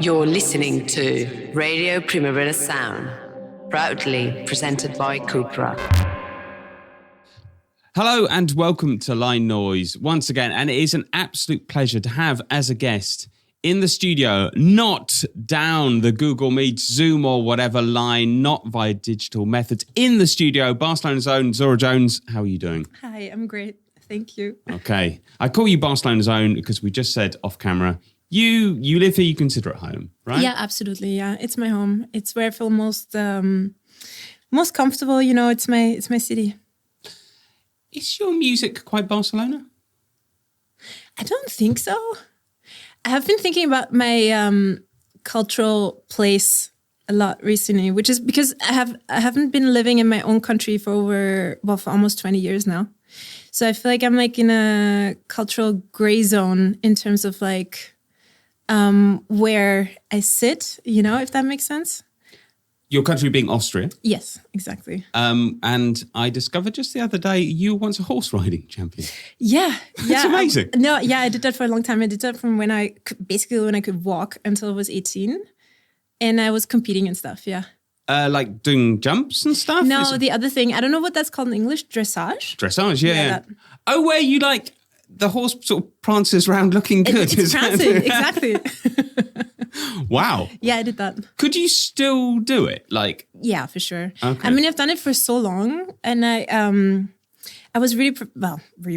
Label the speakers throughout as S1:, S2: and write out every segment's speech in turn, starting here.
S1: You're listening to Radio Primavera Sound, proudly presented by Cupra.
S2: Hello and welcome to Line Noise once again, and it is an absolute pleasure to have as a guest in the studio, not down the Google Meet, Zoom or whatever line, not via digital methods, in the studio, Barcelona's own Zora Jones. How are you doing?
S3: Hi, I'm great. Thank you.
S2: Okay. I call you Barcelona's own because we just said off camera, you live here, you consider it home, right?
S3: Yeah, absolutely. Yeah, it's my home. It's where I feel most comfortable. You know, it's my city.
S2: Is your music quite Barcelona?
S3: I don't think so. I have been thinking about my cultural place a lot recently, which is because I haven't been living in my own country for almost 20 years now. So I feel like I'm like in a cultural gray zone in terms of like where I sit, you know, if that makes sense.
S2: Your country being Austria?
S3: Yes, exactly.
S2: And I discovered just the other day you were once a horse riding champion.
S3: Yeah.
S2: That's amazing.
S3: I did that for a long time. I did that from when I could walk until I was 18. And I was competing and stuff, yeah.
S2: Like doing jumps and stuff?
S3: No, the other thing, I don't know what that's called in English, dressage?
S2: Dressage, yeah.
S3: That.
S2: Oh, where you like, the horse sort of prances around looking good.
S3: It's prancing, exactly.
S2: Wow.
S3: Yeah, I did that.
S2: Could you still do it? Like,
S3: yeah, for sure.
S2: Okay.
S3: I mean, I've done it for so long, and I was really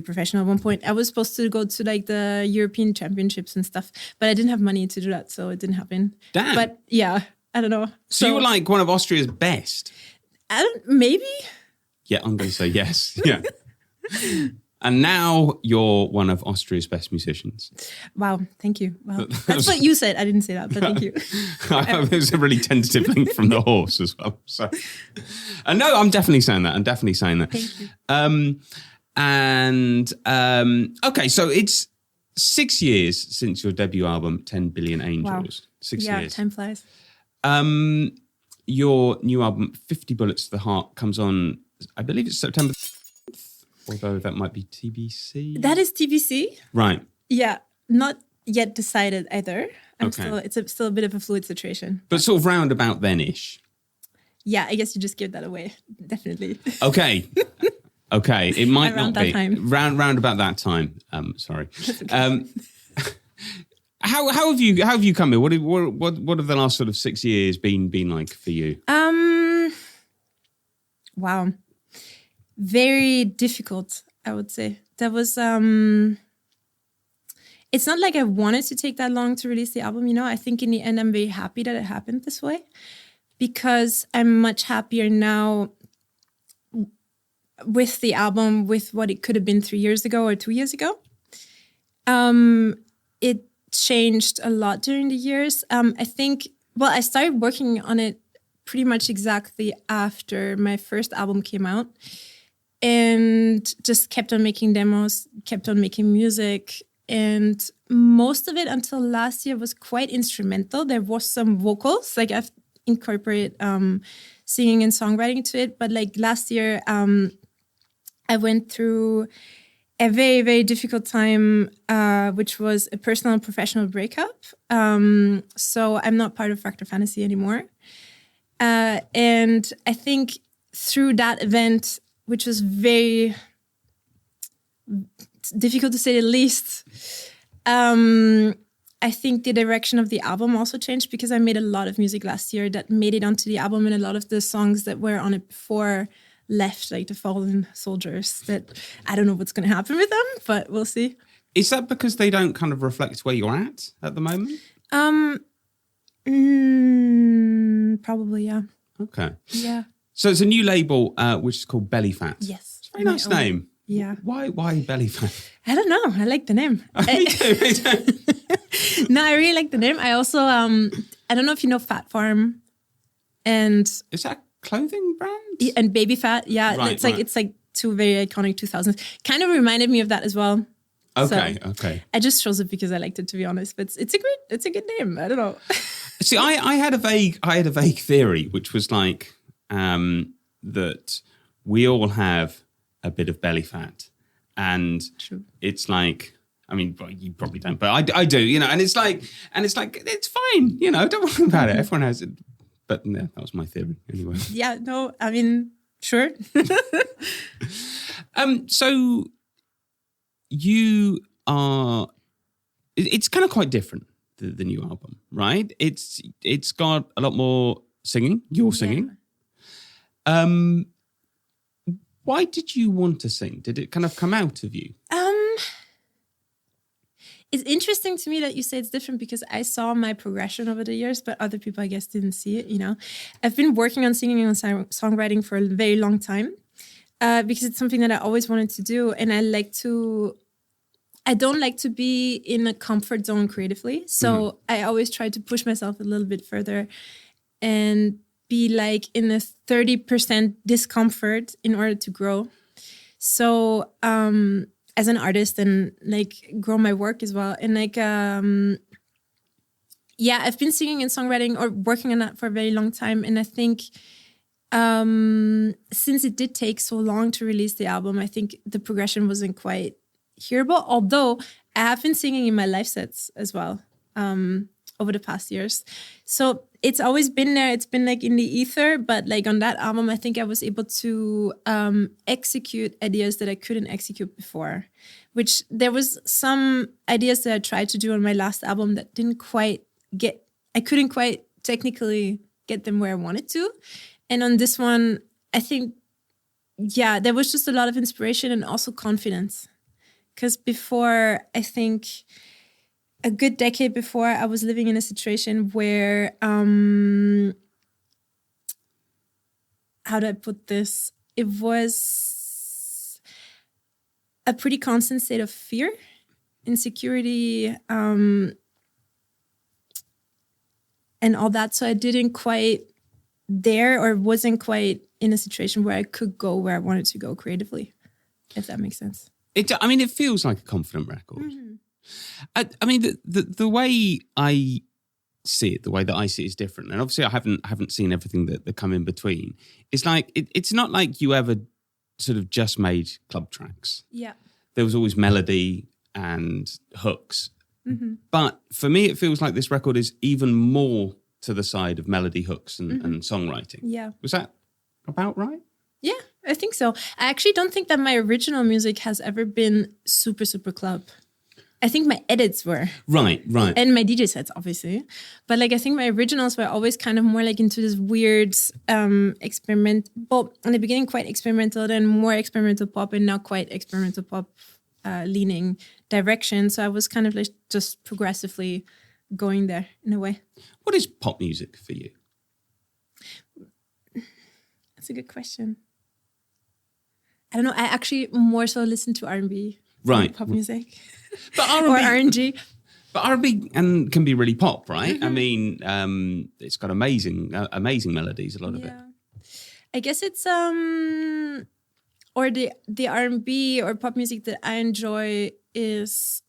S3: professional at one point. I was supposed to go to like the European Championships and stuff, but I didn't have money to do that, so it didn't happen.
S2: Damn.
S3: But yeah, I don't know.
S2: So you were like one of Austria's best?
S3: Maybe.
S2: Yeah, I'm going to say yes. Yeah. And now you're one of Austria's best musicians.
S3: Wow, thank you. Wow. That's what you said. I didn't say that, but thank you.
S2: There's a really tentative link from the horse as well. So, no, I'm definitely saying that.
S3: Thank you.
S2: Okay, so it's 6 years since your debut album, 10 Billion Angels.
S3: Wow.
S2: 6
S3: yeah,
S2: years.
S3: Time flies.
S2: Your new album, 50 Bullets to the Heart, comes on, I believe it's September. Although that might be TBC.
S3: That is TBC.
S2: Right.
S3: Yeah, not yet decided either.
S2: Okay.
S3: It's still a bit of a fluid situation.
S2: But sort of round about then-ish.
S3: Yeah, I guess you just gave that away. Definitely.
S2: Okay. Okay. It might
S3: around
S2: not be.
S3: That time.
S2: Round about that time. Sorry. Okay. How have you come here? What have the last sort of 6 years been like for you?
S3: Wow. Very difficult, I would say. That was, it's not like I wanted to take that long to release the album, you know. I think in the end, I'm very happy that it happened this way because I'm much happier now with the album, with what it could have been 3 years ago or 2 years ago. It changed a lot during the years. I think, I started working on it pretty much exactly after my first album came out. And just kept on making demos, kept on making music. And most of it until last year was quite instrumental. There was some vocals, like I've incorporated singing and songwriting to it. But like last year, I went through a very, very difficult time, which was a personal and professional breakup. So I'm not part of Factor Fantasy anymore. And I think through that event, which was very difficult to say the least. I think the direction of the album also changed because I made a lot of music last year that made it onto the album, and a lot of the songs that were on it before left, like the Fallen Soldiers, that I don't know what's going to happen with them, but we'll see.
S2: Is that because they don't kind of reflect where you're at the moment?
S3: Probably, yeah.
S2: Okay.
S3: Yeah.
S2: So it's a new label, which is called Belly Fat.
S3: Yes.
S2: It's a very nice name.
S3: Yeah.
S2: Why Belly Fat?
S3: I don't know. I like the name.
S2: Me too.
S3: No, I really like the name. I also, I don't know if you know Fat Farm. And
S2: is that a clothing brand?
S3: And Baby Fat. Yeah.
S2: Right,
S3: it's like two very iconic 2000s. Kind of reminded me of that as well.
S2: Okay.
S3: I just chose it because I liked it, to be honest. But it's a good name. I don't know.
S2: See, I had a vague theory, which was like that we all have a bit of belly fat, and
S3: True.
S2: It's like I mean, well, you probably don't, but I do, you know, and it's like, it's fine, you know, don't worry about it. Everyone has it. But yeah, that was my theory anyway.
S3: Yeah, no, I mean, sure.
S2: So you are, it's kind of quite different, the new album, right? It's got a lot more singing. You're singing. Yeah. Why did you want to sing? Did it kind of come out of you?
S3: It's interesting to me that you say it's different because I saw my progression over the years, but other people, I guess, didn't see it, you know. I've been working on singing and songwriting for a very long time because it's something that I always wanted to do. And I don't like to be in a comfort zone creatively. So I always try to push myself a little bit further and be like in a 30% discomfort in order to grow. So, as an artist and like grow my work as well. And like, I've been singing and songwriting or working on that for a very long time. And I think since it did take so long to release the album, I think the progression wasn't quite hearable. Although I have been singing in my live sets as well over the past years. So it's always been there. It's been like in the ether. But like on that album, I think I was able to execute ideas that I couldn't execute before, which there was some ideas that I tried to do on my last album that I couldn't quite technically get them where I wanted to. And on this one, I think, there was just a lot of inspiration and also confidence. Because before, I think a good decade before, I was living in a situation where, how do I put this? It was a pretty constant state of fear, insecurity, and all that. So I didn't quite wasn't quite in a situation where I could go where I wanted to go creatively, if that makes sense.
S2: It feels like a confident record. Mm-hmm. I mean, the way I see it, the way that I see it is different. And obviously I haven't seen everything that come in between. It's like, it's not like you ever sort of just made club tracks. Yeah. There was always melody and hooks. Mm-hmm. But for me, it feels like this record is even more to the side of melody, hooks and songwriting. Yeah. Was that about right?
S3: Yeah, I think so. I actually don't think that my original music has ever been super, super club. I think my edits were.
S2: Right.
S3: And my DJ sets, obviously. But like, I think my originals were always kind of more like into this weird in the beginning, quite experimental, then more experimental pop, and now quite experimental pop leaning direction. So I was kind of like just progressively going there in a way.
S2: What is pop music for you?
S3: That's a good question. I don't know. I actually more so listen to R&B.
S2: Right.
S3: Pop music.
S2: But R&B,
S3: or R&G.
S2: But R&B can be really pop, right? Mm-hmm. I mean, it's got amazing melodies, a lot of it.
S3: I guess it's or the R&B or pop music that I enjoy is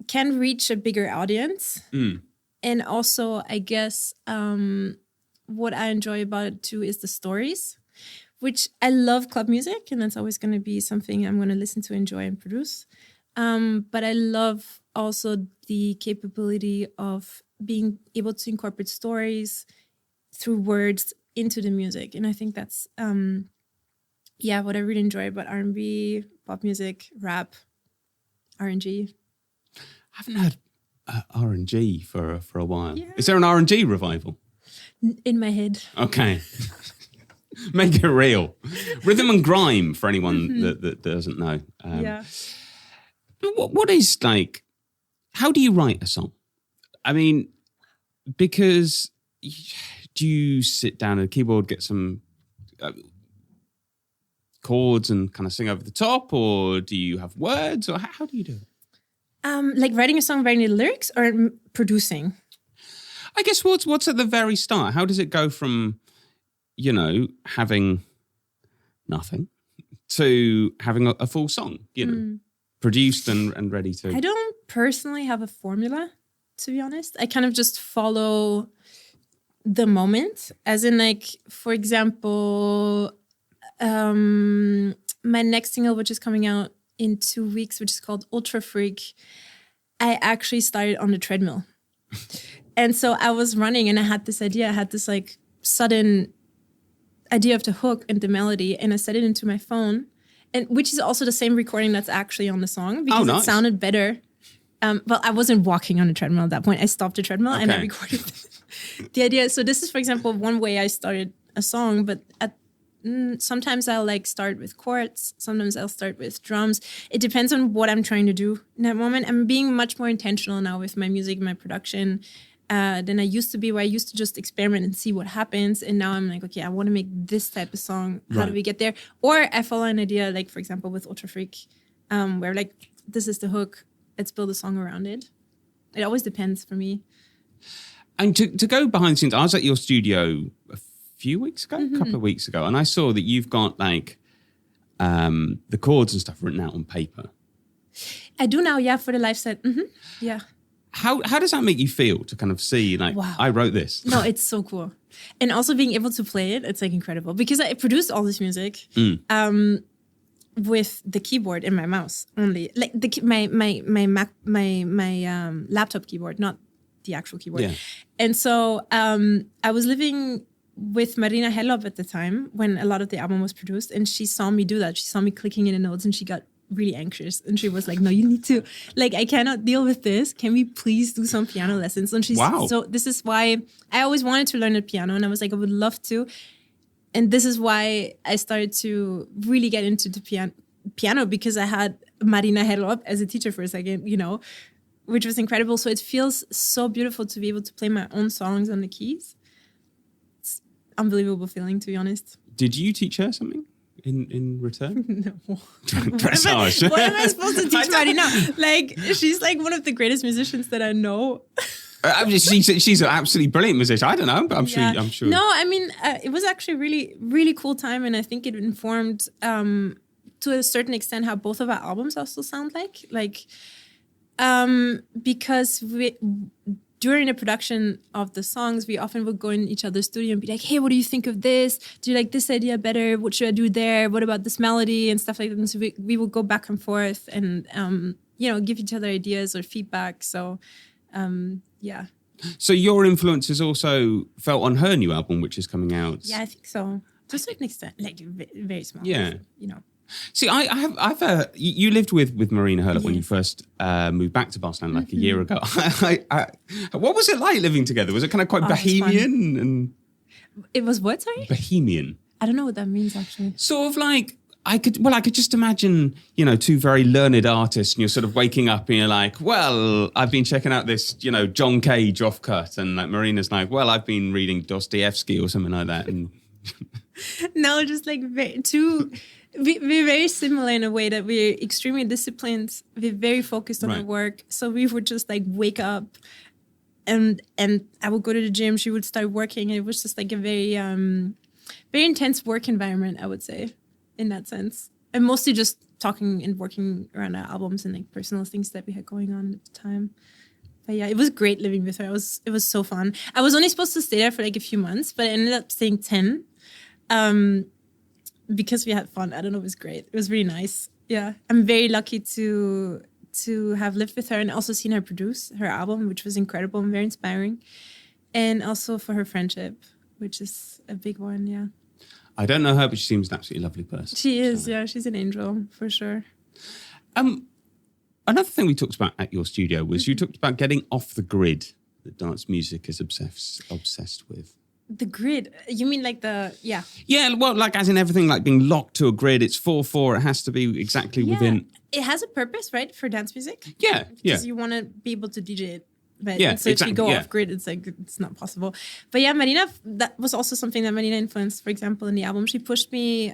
S3: can reach a bigger audience. And also, I guess what I enjoy about it too is the stories, which I love club music, and that's always going to be something I'm going to listen to, enjoy, and produce. But I love also the capability of being able to incorporate stories through words into the music. And I think that's, what I really enjoy about R&B, pop music, rap, R&G.
S2: I haven't heard R&G for a while. Yeah. Is there an R&G revival?
S3: In my head.
S2: Okay. Make it real. Rhythm and grime, for anyone that doesn't know. What is like, how do you write a song? I mean, because do you sit down at a keyboard, get some chords and kind of sing over the top, or do you have words, or how do you do it?
S3: Like writing a song, writing the lyrics, or producing?
S2: I guess what's at the very start? How does it go from, having nothing to having a full song, produced and ready to?
S3: I don't personally have a formula, to be honest. I kind of just follow the moment, as in, like, for example, my next single, which is coming out in 2 weeks, which is called Ultra Freak, I actually started on the treadmill. And so I was running and I had this idea. I had this like sudden idea of the hook and the melody, and I set it into my phone, and which is also the same recording that's actually on the song because
S2: nice.
S3: It sounded better. Well, I wasn't walking on the treadmill at that point. I stopped the treadmill and I recorded the idea. So this is, for example, one way I started a song, but sometimes I'll like start with chords. Sometimes I'll start with drums. It depends on what I'm trying to do in that moment. I'm being much more intentional now with my music and my production than I used to be, where I used to just experiment and see what happens. And now I'm like, okay, I want to make this type of song. How do we get there? Or I follow an idea, like, for example, with Ultra Freak, where like, this is the hook. Let's build a song around it. It always depends for me. And
S2: to go behind the scenes, I was at your studio a few weeks ago, a couple of weeks ago, and I saw that you've got like the chords and stuff written out on paper.
S3: I do now, yeah, for the live set. Yeah.
S2: How does that make you feel to kind of see, like, wow, I wrote this?
S3: No, it's so cool. And also being able to play it, it's like incredible. Because I produced all this music with the keyboard and my mouse only. Like my laptop keyboard, not the actual keyboard. Yeah. And so I was living with Marina Hellop at the time when a lot of the album was produced, and she saw me do that. She saw me clicking in the notes and she got really anxious, and she was like, no, you need to, like, I cannot deal with this. Can we please do some piano lessons? And she's so this is why I always wanted to learn the piano, and I was like, I would love to. And this is why I started to really get into the piano because I had Marina Hellop as a teacher for a second, you know, which was incredible. So it feels so beautiful to be able to play my own songs on the keys. It's an unbelievable feeling, to be honest.
S2: Did you teach her something in return?
S3: No. What am I supposed to teach Marina? Like, she's like one of the greatest musicians that I know.
S2: She's an absolutely brilliant musician. I don't know, but I'm sure.
S3: No, I mean, it was actually really, really cool time, and I think it informed to a certain extent how both of our albums also sound like. Because during the production of the songs, we often would go in each other's studio and be like, hey, what do you think of this? Do you like this idea better? What should I do there? What about this melody and stuff like that? And so we would go back and forth and, give each other ideas or feedback. So, yeah.
S2: So your influence is also felt on her new album, which is coming out.
S3: Yeah, I think so. To a certain extent, like very small.
S2: Yeah.
S3: You know.
S2: See, you lived with Marina Hurlip when you first moved back to Barcelona like a year ago. What was it like living together? Was it kind of quite bohemian? And
S3: it was what, sorry?
S2: Bohemian.
S3: I don't know what that means, actually.
S2: Sort of like, I could just imagine, two very learned artists, and you're sort of waking up and you're like, well, I've been checking out this, John Cage offcut, and like Marina's like, well, I've been reading Dostoevsky or something like that. And
S3: no, just like we're very similar in a way that we're extremely disciplined. We're very focused on our work. So we would just like wake up and I would go to the gym. She would start working. And it was just like a very, very intense work environment, I would say, in that sense. And mostly just talking and working around our albums and like personal things that we had going on at the time. But yeah, it was great living with her. It was so fun. I was only supposed to stay there for like a few months, but I ended up staying 10. Because we had fun. I don't know, it was great. It was really nice. Yeah. I'm very lucky to have lived with her and also seen her produce her album, which was incredible and very inspiring. And also for her friendship, which is a big one, yeah.
S2: I don't know her, but she seems an absolutely lovely person.
S3: She is, yeah. She's an angel, for sure.
S2: Another thing we talked about at your studio was you talked about getting off the grid that dance music is obsessed with.
S3: The grid? You mean like yeah.
S2: Yeah, well, like as in everything, like being locked to a grid. It's 4/4. It has to be exactly within.
S3: It has a purpose, right, for dance music?
S2: Yeah,
S3: because you want to be able to DJ it. But
S2: yeah,
S3: so if you go off grid, it's like, it's not possible. But yeah, Marina, that was also something that Marina influenced, for example, in the album. She pushed me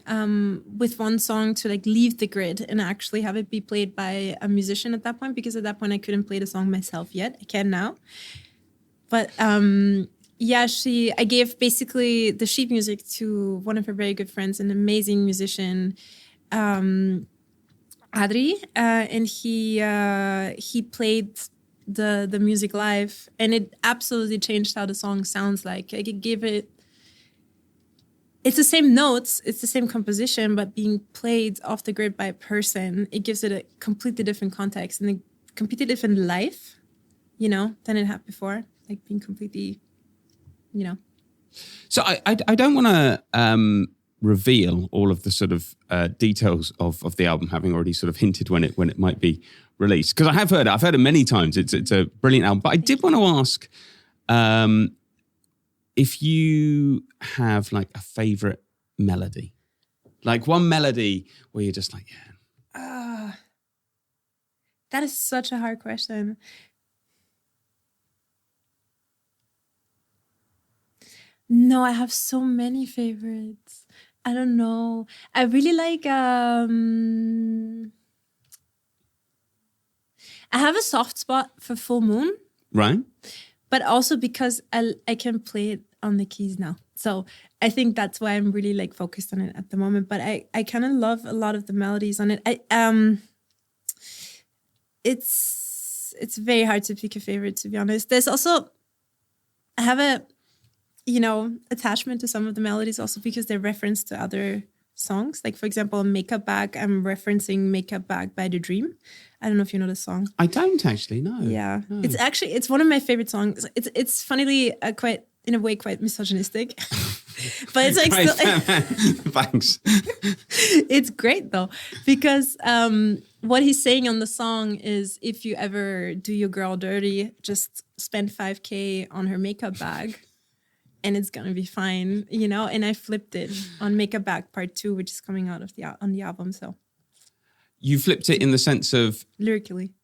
S3: with one song to like leave the grid and actually have it be played by a musician at that point, because at that point I couldn't play the song myself yet. I can now. But yeah, I gave basically the sheet music to one of her very good friends, an amazing musician, Adri, and he played the music live, and it absolutely changed how the song sounds like. I gave it it's the same notes, it's the same composition, but being played off the grid by a person, it gives it a completely different context and a completely different life, than it had before. Like being completely,
S2: So I don't want to reveal all of the sort of details of the album, having already sort of hinted when it might be released, because I've heard it many times. It's a brilliant album, but I did want to ask if you have like a favorite melody, like one melody where you're just like, yeah.
S3: That is such a hard question. No, I have so many favorites. I don't know. I really like I have a soft spot for Full Moon.
S2: Right.
S3: But also because I can play it on the keys now. So I think that's why I'm really like focused on it at the moment. But I kind of love a lot of the melodies on it. It's very hard to pick a favorite, to be honest. There's also, I have a, attachment to some of the melodies also because they're referenced to other songs. Like, for example, Makeup Bag, I'm referencing Makeup Bag by The Dream. I don't know if you know the song.
S2: I don't actually know.
S3: Yeah.
S2: No.
S3: It's one of my favorite songs. It's funnily quite misogynistic. But it's like
S2: Thanks.
S3: It's great though, because what he's saying on the song is, if you ever do your girl dirty, just spend $5,000 on her makeup bag and it's gonna be fine, and I flipped it on Makeup Bag Part 2, which is coming out on the album. So
S2: you flipped it in the sense of
S3: lyrically.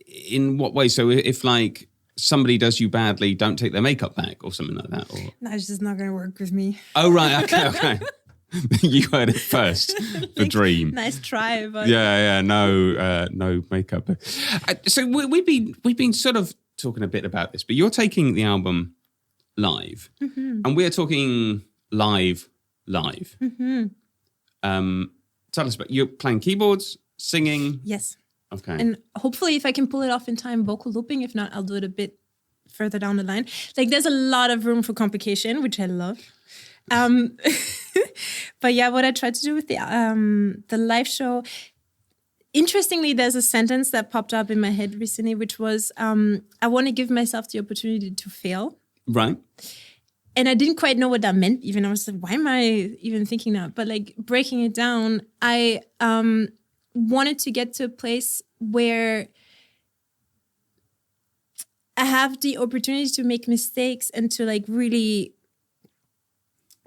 S2: In what way? So if like somebody does you badly, don't take their makeup back or something like that? Or
S3: No, it's just not going to work with me.
S2: Oh, right. Okay. You heard it first. The Dream.
S3: Nice try. But
S2: Yeah. No makeup. So we've been sort of talking a bit about this, but you're taking the album live, and we're talking live.
S3: Mm-hmm.
S2: Tell us about, you're playing keyboards, singing.
S3: Yes.
S2: Okay.
S3: And hopefully if I can pull it off in time, vocal looping. If not, I'll do it a bit further down the line. Like, there's a lot of room for complication, which I love. But yeah, what I tried to do with the live show, interestingly, there's a sentence that popped up in my head recently, which was, I want to give myself the opportunity to fail.
S2: Right.
S3: And I didn't quite know what that meant even. I was like, why am I even thinking that? But like, breaking it down, I wanted to get to a place where I have the opportunity to make mistakes and to like really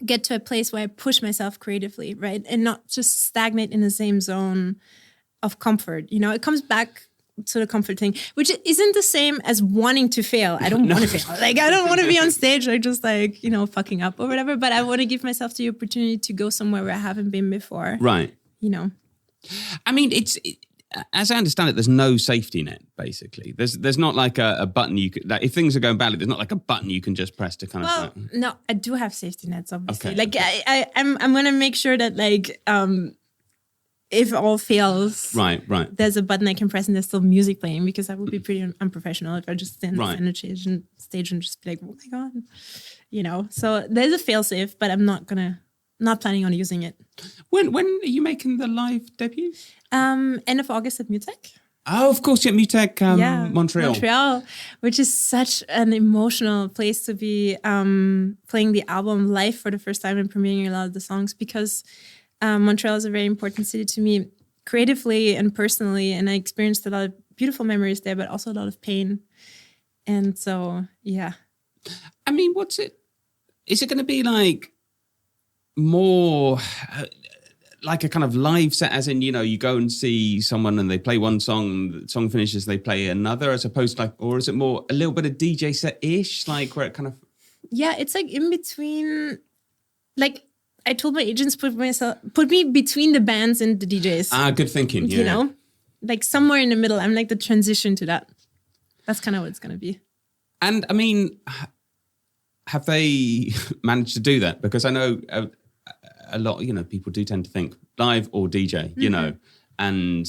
S3: get to a place where I push myself creatively, right? And not just stagnate in the same zone of comfort. It comes back to the comfort thing, which isn't the same as wanting to fail. I don't want to fail. Like, I don't want to be on stage like just like, fucking up or whatever, but I want to give myself the opportunity to go somewhere where I haven't been before.
S2: Right.
S3: I
S2: mean, as I understand it, there's no safety net, basically. There's not like a button you could, like, if things are going badly, there's not like a button you can just press to kind of...
S3: No, I do have safety nets, obviously.
S2: Okay.
S3: Like, I'm going to make sure that, like, if all fails,
S2: Right.
S3: there's a button I can press and there's still music playing, because that would be pretty unprofessional if I just stand on the stage and just be like, oh my God, So there's a fail-safe, but I'm not planning on using it.
S2: When are you making the live debut?
S3: End of August at Mutech.
S2: Oh, of course, yeah, Mutech, Montreal.
S3: Which is such an emotional place to be playing the album live for the first time and premiering a lot of the songs, because Montreal is a very important city to me creatively and personally, and I experienced a lot of beautiful memories there, but also a lot of pain. And so, yeah.
S2: I mean, is it going to be like more like a kind of live set, as in, you go and see someone and they play one song and the song finishes, they play another, as opposed to like, or is it more a little bit of DJ set-ish, like where it kind of...
S3: Yeah, it's like in between, like I told my agents, put me between the bands and the DJs.
S2: Good thinking, yeah.
S3: Like somewhere in the middle. I'm like the transition to that. That's kind of what it's going to be.
S2: And I mean, have they managed to do that? Because I know a lot, people do tend to think live or DJ, and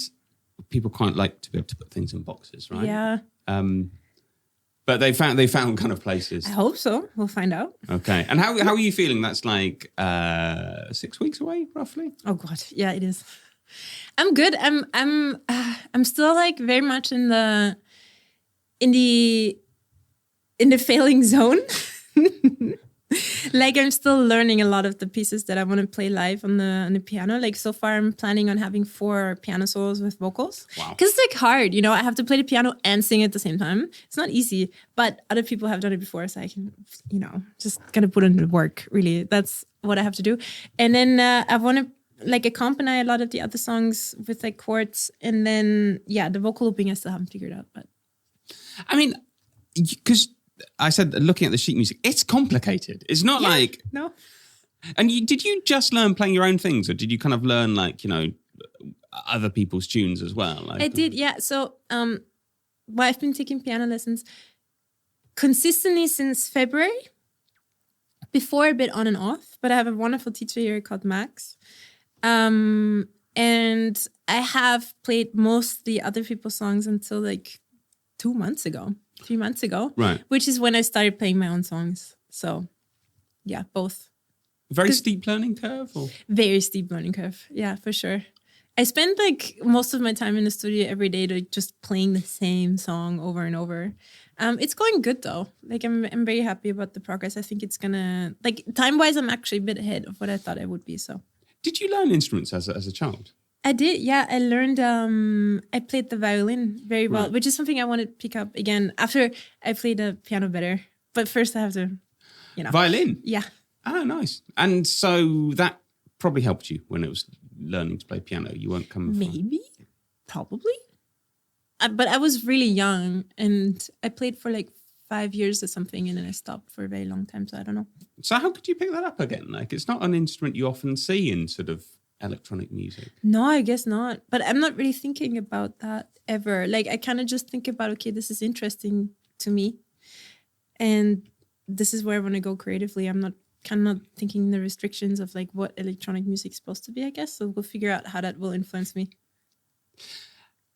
S2: people quite like to be able to put things in boxes, right?
S3: Yeah.
S2: But they found kind of places.
S3: I hope so. We'll find out.
S2: Okay. And how are you feeling? That's like 6 weeks away, roughly.
S3: Oh God, yeah, it is. I'm good. I'm still like very much in the failing zone. Like I'm still learning a lot of the pieces that I want to play live on the piano. Like so far, I'm planning on having 4 piano solos with vocals.
S2: Wow.
S3: Because it's like hard, you know. I have to play the piano and sing at the same time. It's not easy, but other people have done it before, so I can, you know, just gotta put in the work. Really, that's what I have to do. And then I want to like accompany a lot of the other songs with like chords, and then the vocal looping I still haven't figured out. But
S2: I mean, because I said looking at the sheet music, it's complicated. It's not like
S3: no.
S2: And did you just learn playing your own things, or did you kind of learn like, you know, other people's tunes as well? Like,
S3: I did, yeah. So, I've been taking piano lessons consistently since February. Before a bit on and off, but I have a wonderful teacher here called Max, and I have played mostly other people's songs until like 3 months ago,
S2: right?
S3: Which is when I started playing my own songs. So, yeah, both.
S2: Very steep learning curve, or
S3: very steep learning curve. Yeah, for sure. I spend like most of my time in the studio every day to just playing the same song over and over. It's going good though. Like I'm very happy about the progress. I think it's gonna, like, time wise, I'm actually a bit ahead of what I thought I would be. So,
S2: did you learn instruments as a child?
S3: I did, yeah. I learned, I played the violin very well, which is something I want to pick up again after I play the piano better. But first I have to, you know.
S2: Violin?
S3: Yeah.
S2: Oh, nice. And so that probably helped you when it was learning to play piano. You weren't coming from...
S3: Maybe, probably. But I was really young and I played for like 5 years or something, and then I stopped for a very long time. So I don't know.
S2: So how could you pick that up again? Like, it's not an instrument you often see in sort of electronic music.
S3: No, I guess not. But I'm not really thinking about that ever. Like, I kind of just think about, okay, this is interesting to me, and this is where I want to go creatively. I'm not thinking the restrictions of like what electronic music is supposed to be, I guess. So we'll figure out how that will influence me.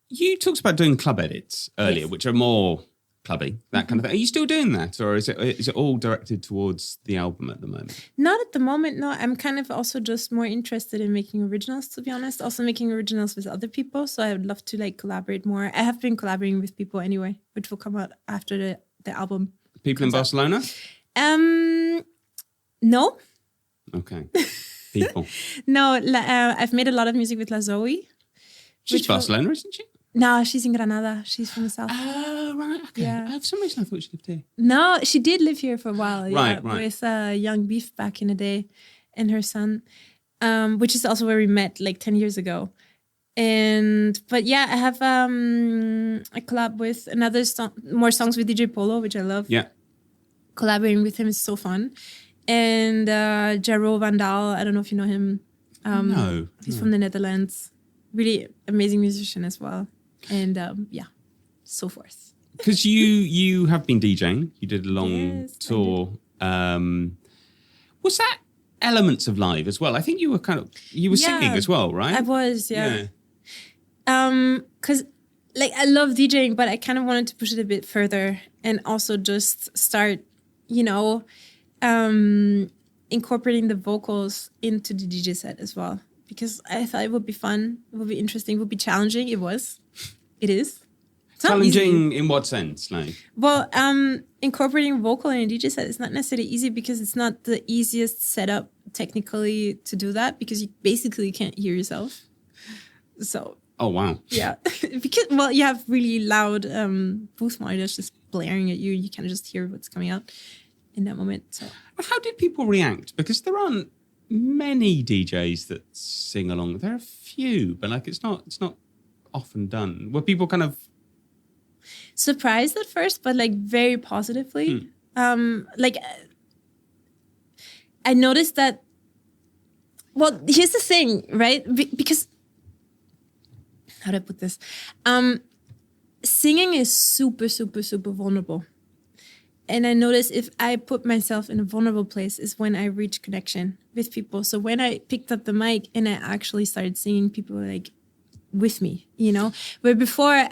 S2: You talked about doing club edits earlier, which are more clubby, that kind of thing. Are you still doing that, or is it all directed towards the album at the moment?
S3: Not at the moment, no. I'm kind of also just more interested in making originals, to be honest. Also making originals with other people. So I would love to like collaborate more. I have been collaborating with people anyway, which will come out after the album.
S2: People in Barcelona?
S3: No.
S2: Okay. People.
S3: No, I've made a lot of music with La Zoe.
S2: She's Barcelona, isn't she?
S3: No, she's in Granada. She's from the south.
S2: Oh, right. Okay.
S3: Yeah.
S2: For some reason, I thought she lived here.
S3: No, she did live here for a while. Yeah,
S2: Right.
S3: With Young Beef back in the day and her son, which is also where we met like 10 years ago. But yeah, I have a collab with more songs with DJ Polo, which I love.
S2: Yeah.
S3: Collaborating with him is so fun. And Jaro Van Daal, I don't know if you know him.
S2: No.
S3: He's from the Netherlands. Really amazing musician as well. And so forth.
S2: Because you have been DJing. You did a long tour. Was that elements of live as well? I think you were singing as well, right?
S3: I was, yeah. Because like I love DJing, but I kind of wanted to push it a bit further and also just start, you know, incorporating the vocals into the DJ set as well. Because I thought it would be fun, it would be interesting, it would be challenging. It was. It is. It's not
S2: challenging
S3: easy.
S2: in what sense? Like,
S3: well, incorporating vocal in a DJ set is not necessarily easy because it's not the easiest setup technically to do that, because you basically can't hear yourself. So.
S2: Oh wow.
S3: Yeah, because you have really loud booth monitors just blaring at you. You kind of just hear what's coming out in that moment. So.
S2: How did people react? Because there aren't many DJs that sing along. There are a few, but like it's not often done. Were people kind of
S3: surprised at first, but like very positively? Like I noticed that. Well, here's the thing, right? Because how do I put this? Singing is super, super, super vulnerable. And I notice if I put myself in a vulnerable place is when I reach connection with people. So when I picked up the mic and I actually started singing, people were like, with me, Where before,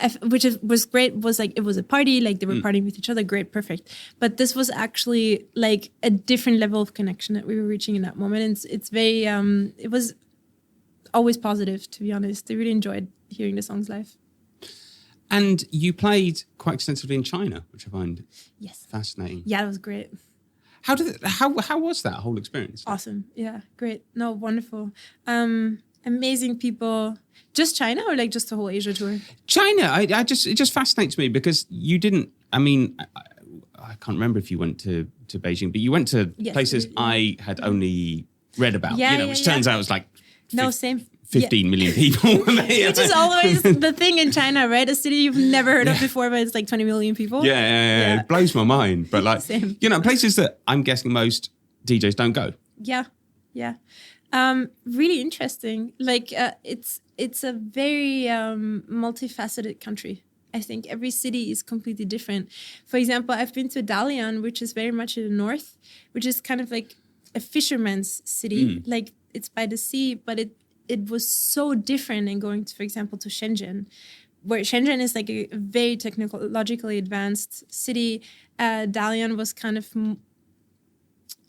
S3: was great, was like, it was a party, like they were partying with each other, great, perfect. But this was actually like a different level of connection that we were reaching in that moment. And it's very, it was always positive, to be honest. I really enjoyed hearing the songs live.
S2: And you played quite extensively in China, which I find fascinating.
S3: Yeah, that was great.
S2: How was that whole experience?
S3: Awesome. Yeah, great. No, wonderful. Amazing people. Just China or like just the whole Asia tour?
S2: China. It just fascinates me because you didn't. I mean, I can't remember if you went to Beijing, but you went to places I had only read about. Which turns out was like
S3: same.
S2: 15 million people.
S3: Which is always the thing in China, right? A city you've never heard of before, but it's like 20 million people.
S2: Yeah. It blows my mind. But like,
S3: Same.
S2: Places that I'm guessing most DJs don't go.
S3: Yeah. Really interesting. Like, it's a very multifaceted country. I think every city is completely different. For example, I've been to Dalian, which is very much in the north, which is kind of like a fisherman's city. Like, it's by the sea, but it was so different than going to, for example, to Shenzhen, where Shenzhen is like a very technologically advanced city. Dalian was kind of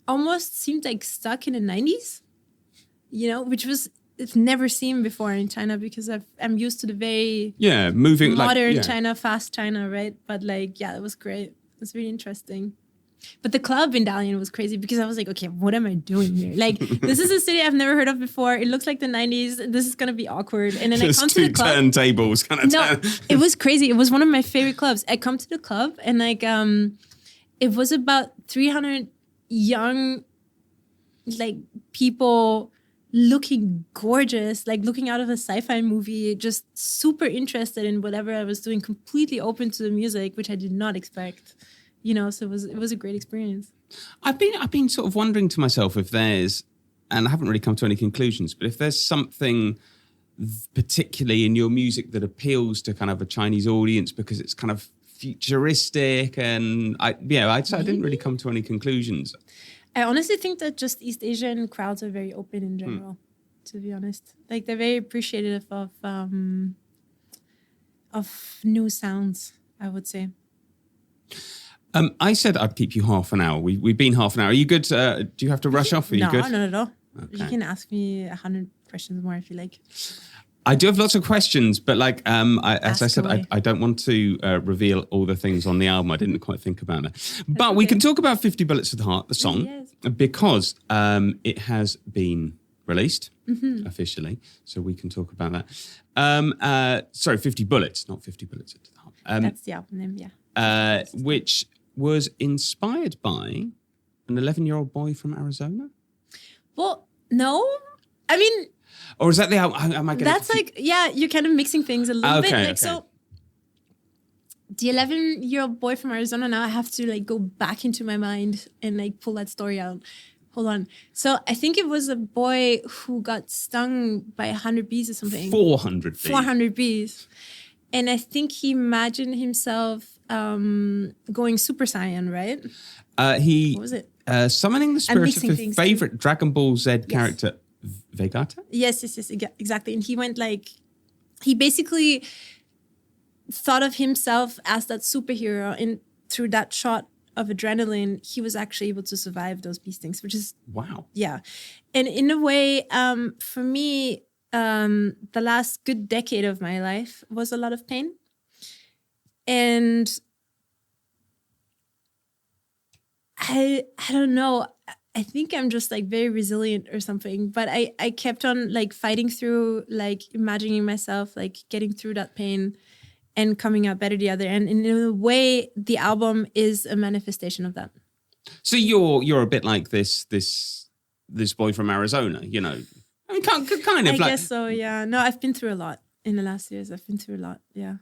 S3: almost seemed like stuck in the 90s, which was it's never seen before in China because I'm used to the very
S2: moving
S3: modern China, fast China, right? But like, it was great. It was really interesting. But the club in Dalian was crazy because I was like, okay, what am I doing here? Like, this is a city I've never heard of before. It looks like the 90s. This is going to be awkward. And then I come to the club.
S2: Turntables kind of.
S3: No, it was crazy. It was one of my favorite clubs. I come to the club and like, it was about 300 young, like, people looking gorgeous, like looking out of a sci-fi movie, just super interested in whatever I was doing, completely open to the music, which I did not expect. So it was a great experience.
S2: I've been sort of wondering to myself if there's, and I haven't really come to any conclusions, but if there's something particularly in your music that appeals to kind of a Chinese audience because it's kind of futuristic, and I didn't really come to any conclusions.
S3: I honestly think that just East Asian crowds are very open in general, to be honest. Like, they're very appreciative of new sounds, I would say.
S2: I said I'd keep you half an hour. We've been half an hour. Are you good? Do you have to rush off? Are you good?
S3: No, not at all.
S2: Okay.
S3: You can ask me 100 questions more if you like.
S2: I do have lots of questions, but like, as I said, I don't want to reveal all the things on the album. I didn't quite think about it. But we can talk about 50 Bullets to the Heart, the song, because it has been released officially. So we can talk about that. Sorry, 50 Bullets, not 50 Bullets to the Heart.
S3: That's the album name, yeah.
S2: Which was inspired by an 11-year-old boy from Arizona?
S3: Well, no. I mean...
S2: Or is that the album? Am I getting
S3: That's like, you're kind of mixing things a little bit. Like, so the 11-year-old boy from Arizona, now I have to like go back into my mind and like pull that story out. Hold on. So I think it was a boy who got stung by 100 bees or something.
S2: 400 bees.
S3: 400 bees. And I think he imagined himself going Super Saiyan, right?
S2: What
S3: was it?
S2: Summoning the spirit of his favorite Dragon Ball Z character, Vegeta?
S3: Yes, exactly. And he went like, he basically thought of himself as that superhero, and through that shot of adrenaline, he was actually able to survive those bee stings, which is...
S2: Wow.
S3: Yeah. And in a way, for me, the last good decade of my life was a lot of pain. And I don't know. I think I'm just like very resilient or something, but I kept on like fighting through, like imagining myself like getting through that pain and coming out better the other end. And in a way, the album is a manifestation of that.
S2: So you're a bit like this boy from Arizona, you know? I mean, kind of.
S3: I guess so, yeah. No, I've been through a lot in the last years. I've been through a lot, yeah.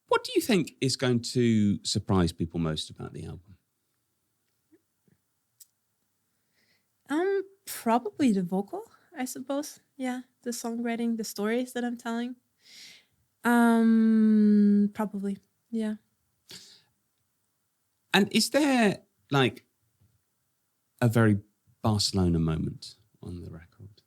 S2: What do you think is going to surprise people most about the album?
S3: Probably the vocal, I suppose. Yeah, the songwriting, the stories that I'm telling. Probably, yeah.
S2: And is there like a very Barcelona moment on the record?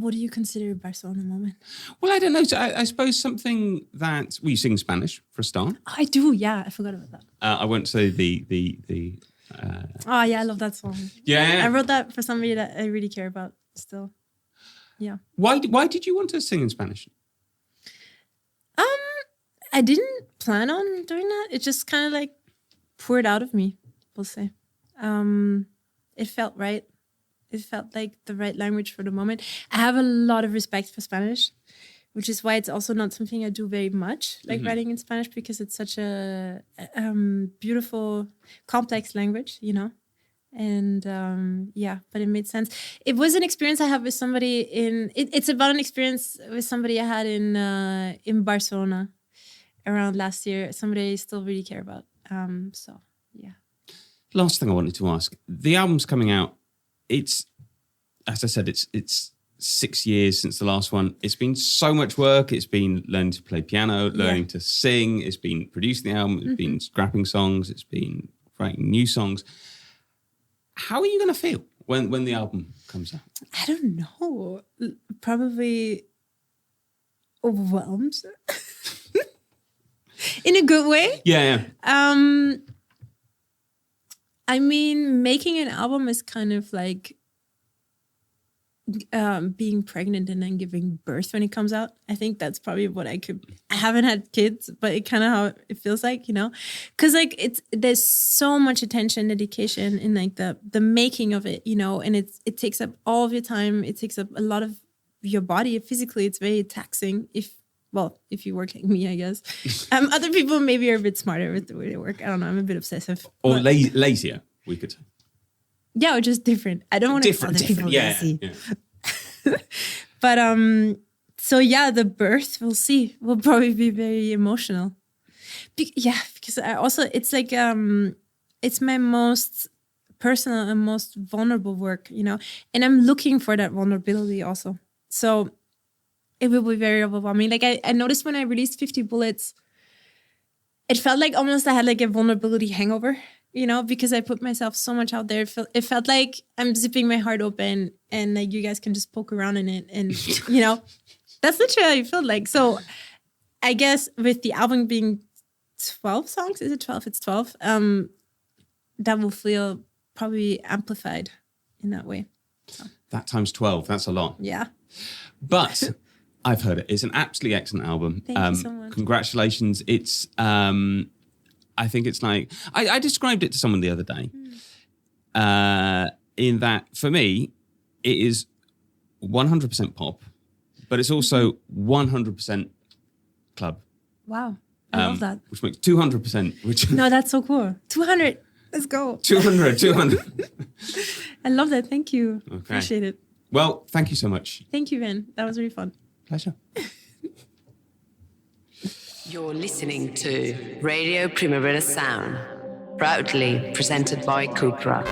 S3: What do you consider a Barcelona moment?
S2: Well, I don't know. So I suppose something that you sing Spanish for a start.
S3: Oh, I do. Yeah, I forgot about that.
S2: I won't say the.
S3: Oh yeah, I love that song.
S2: Yeah.
S3: I wrote that for somebody that I really care about still. Yeah.
S2: Why did you want to sing in Spanish?
S3: I didn't plan on doing that. It just kind of like poured out of me, we'll say. It felt right. It felt like the right language for the moment. I have a lot of respect for Spanish, which is why it's also not something I do very much, like writing in Spanish, because it's such a beautiful, complex language, you know? And but it made sense. It was an experience I had with somebody it's about an experience with somebody I had in Barcelona around last year, somebody I still really care about. So, yeah.
S2: Last thing I wanted to ask. The album's coming out. It's, as I said, it's 6 years since the last one. It's been so much work. It's been learning to play piano, learning to sing. It's been producing the album. It's been scrapping songs. It's been writing new songs. How are you going to feel when the album comes out?
S3: I don't know. Probably overwhelmed. In a good way.
S2: Yeah.
S3: I mean, making an album is kind of like being pregnant and then giving birth when it comes out. I think that's probably what I haven't had kids, but it kind of how it feels like, you know, because like there's so much attention, dedication in like the making of it, you know, and it takes up all of your time. It takes up a lot of your body. Physically, it's very taxing if you work like me, I guess. Other people maybe are a bit smarter with the way they work. I don't know. I'm a bit obsessive.
S2: Or lazier, we could say.
S3: Yeah, or just different. I don't want to call other people lazy. Yeah. But so yeah, the birth, we'll see, will probably be very emotional. Because I also, it's like it's my most personal and most vulnerable work, you know, and I'm looking for that vulnerability also. So it will be very overwhelming. Like I noticed when I released 50 Bullets, it felt like almost I had like a vulnerability hangover, you know, because I put myself so much out there. It felt like I'm zipping my heart open and like you guys can just poke around in it. And, you know, that's literally how it felt like. So I guess with the album being 12 songs, is it 12? It's 12. That will feel probably amplified in that way. So.
S2: That times 12, that's a lot.
S3: Yeah.
S2: But I've heard it. It's an absolutely excellent album.
S3: Thank you so much.
S2: Congratulations. It's, I think it's like, I described it to someone the other day in that for me, it is 100% pop, but it's also 100% club.
S3: Wow. I love that.
S2: Which makes 200%. Which
S3: No, that's so cool. 200. Let's go.
S2: 200.
S3: I love that. Thank you.
S2: Okay.
S3: Appreciate it.
S2: Well, thank you so much.
S3: Thank you, Ben. That was really fun.
S2: Pleasure.
S1: You're listening to Radio Primavera Sound, proudly presented by Cupra.